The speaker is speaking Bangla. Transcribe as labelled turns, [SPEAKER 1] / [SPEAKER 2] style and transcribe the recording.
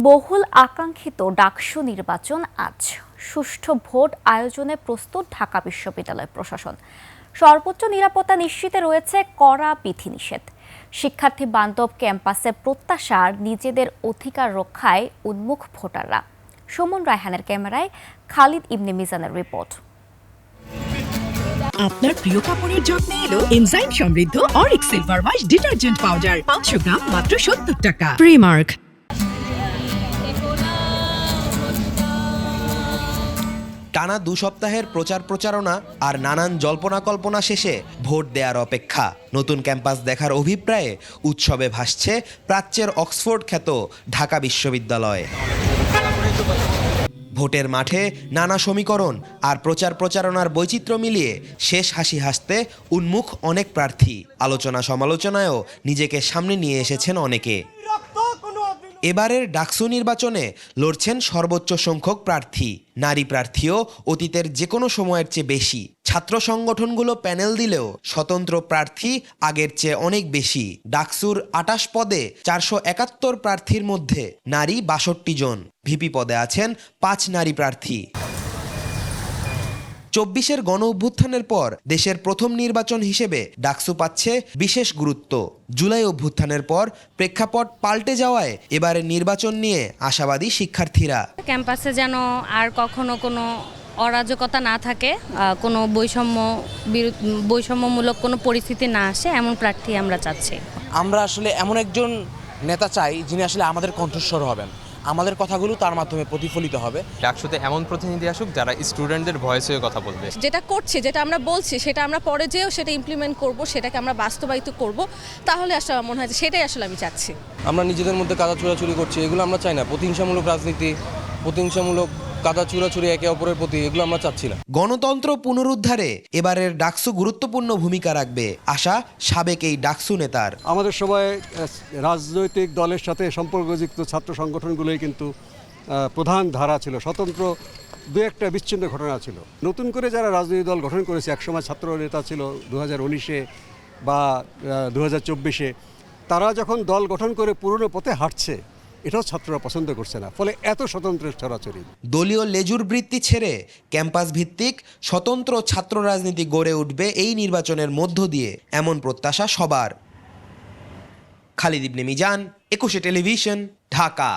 [SPEAKER 1] বহুল আকাঙ্ক্ষিত ডাকসু নির্বাচন আজ। সুষ্ঠু ভোট আয়োজনে প্রস্তুত ঢাকা বিশ্ববিদ্যালয় প্রশাসন। সর্বোচ্চ নিরাপত্তা নিশ্চিতে রয়েছে কড়া বিধিনিষেধ। শিক্ষার্থী বান্ধব ক্যাম্পাসে প্রত্যাশার নিজেদের অধিকার রক্ষায় উন্মুখ ভোটাররা। সুমন রায়হানের ক্যামেরায় খালিদ ইবনে মিজানের রিপোর্ট।
[SPEAKER 2] আপনার প্রিয় কাপড়ের যত্নে এলো এনজাইম সমৃদ্ধ Arik silver wash detergent powder 500 গ্রাম মাত্র 70 টাকা। প্রিমার্ক।
[SPEAKER 3] টানা 2 সপ্তাহের প্রচারণা আর নানান জল্পনা কল্পনা শেষে ভোট দেওয়ার অপেক্ষা। নতুন ক্যাম্পাস দেখার অভিপ্রায়ে উৎসবে ভাসছে প্রাচ্যের অক্সফোর্ড খ্যাত ঢাকা বিশ্ববিদ্যালয়। ভোটের মাঠে নানা সমীকরণ আর প্রচারণার বৈচিত্র্য মিলিয়ে শেষ হাসি হাসতে উন্মুখ অনেক প্রার্থী। আলোচনা সমালোচনায়ও নিজেকে সামনে নিয়ে এসেছেন অনেকে। এবারের ডাকসু নির্বাচনে লড়ছেন সর্বোচ্চ সংখ্যক প্রার্থী। নারী প্রার্থীও অতীতের যে কোনো সময়ের চেয়ে বেশি। ছাত্র সংগঠনগুলো প্যানেল দিলেও স্বতন্ত্র প্রার্থী আগের চেয়ে অনেক বেশি। ডাকসুর 28 পদে 471 প্রার্থীর মধ্যে নারী 62 জন। ভিপি পদে আছেন 5 নারী প্রার্থী। 24-এর গণ অভ্যুত্থানের পর দেশের প্রথম নির্বাচন হিসেবে ডাকসু পাচ্ছে বিশেষ গুরুত্ব। জুলাই অভ্যুত্থানের পর প্রেক্ষাপট পাল্টে যাওয়ায় এবারের নির্বাচন নিয়ে আশাবাদী শিক্ষার্থীরা।
[SPEAKER 4] ক্যাম্পাসে যেন আর কখনো কোনো অরাজকতা না থাকে, কোনো বৈষম্যমূলক কোনো পরিস্থিতি না আসে, এমন প্রার্থী আমরা চাচ্ছি।
[SPEAKER 5] আমরা আসলে এমন একজন নেতা চাই যিনি আসলে আমাদের কণ্ঠস্বর হবেন, আমাদের কথাগুলো তার মাধ্যমে প্রতিফলিত হবে।
[SPEAKER 6] ডাকসুতে এমন প্রতিনিধি আসুক যারা স্টুডেন্টদের ভয়েস হয়ে কথা বলবে।
[SPEAKER 7] যেটা করছে, যেটা আমরা বলছি, সেটা আমরা পরে যেও সেটা ইমপ্লিমেন্ট করব, সেটাকে আমরা বাস্তবায়িত করব, তাহলে আসলে মনে হয় সেটাই আসলে আমি চাচ্ছি।
[SPEAKER 8] আমরা নিজেদের মধ্যে কাদা চুরাচুরি করছি, এগুলো আমরা চাই না। প্রতিহিংসামূলক রাজনীতি, প্রতিহিংসামূলক কাদা চুরাচুরি একে অপরের প্রতি, এগুলো আমরা চাচ্ছি না।
[SPEAKER 3] গণতন্ত্র পুনরুদ্ধারে এবারের ডাকসু গুরুত্বপূর্ণ ভূমিকা রাখবে আশা সাবেক এই ডাকসু নেতার।
[SPEAKER 9] আমাদের সবাই রাজনৈতিক দলের সাথে সম্পর্কযুক্ত ছাত্র সংগঠনগুলোই কিন্তু প্রধান ধারা ছিল। স্বতন্ত্র দু একটা বিচ্ছিন্ন ঘটনা ছিল। নতুন করে যারা রাজনৈতিক দল গঠন করেছে, একসময় ছাত্র নেতা ছিল 2019-এ বা 2024-এ, তারা যখন দল গঠন করে পুরনো পথে হাঁটছে, এটাও ছাত্ররা পছন্দ করছে না। ফলে এত স্বতন্ত্রের ছড়াছড়ি।
[SPEAKER 3] দলীয় লেজুর বৃত্তি ছেড়ে ক্যাম্পাস ভিত্তিক স্বতন্ত্র ছাত্র রাজনীতি গড়ে উঠবে এই নির্বাচনের মধ্য দিয়ে, এমন প্রত্যাশা সবার। খালিদ ইবনে মিজান, 21 টেলিভিশন, ঢাকা।